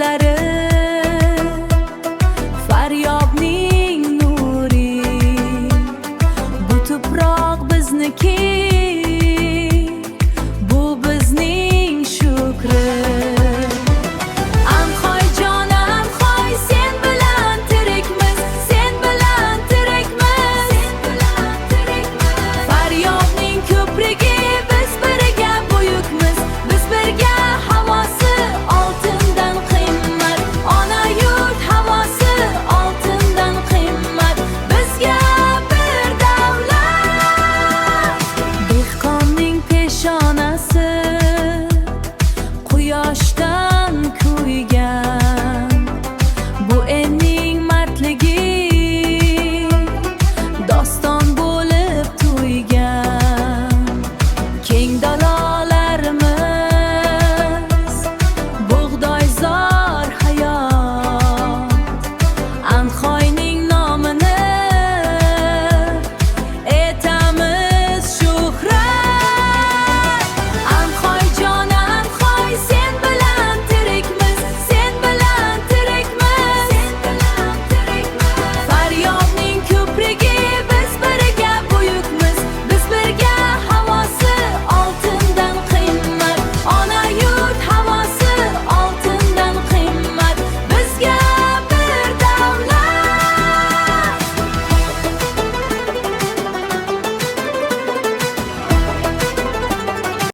ko'zlari, faryobning nuri. Bu tuproq bizniki, bu bizning shukri. Anhoy jonim, hoy sen bilan tirikmiz, sen bilan tirikmiz, sen bilan tirikmiz. Faryobning ko'prigi, biz birga buyukmiz, biz birga. Havosi oltindan qimmat, ona yurt havosi oltindan qimmat. Bizga bir davlat, dehqonning peshonasi.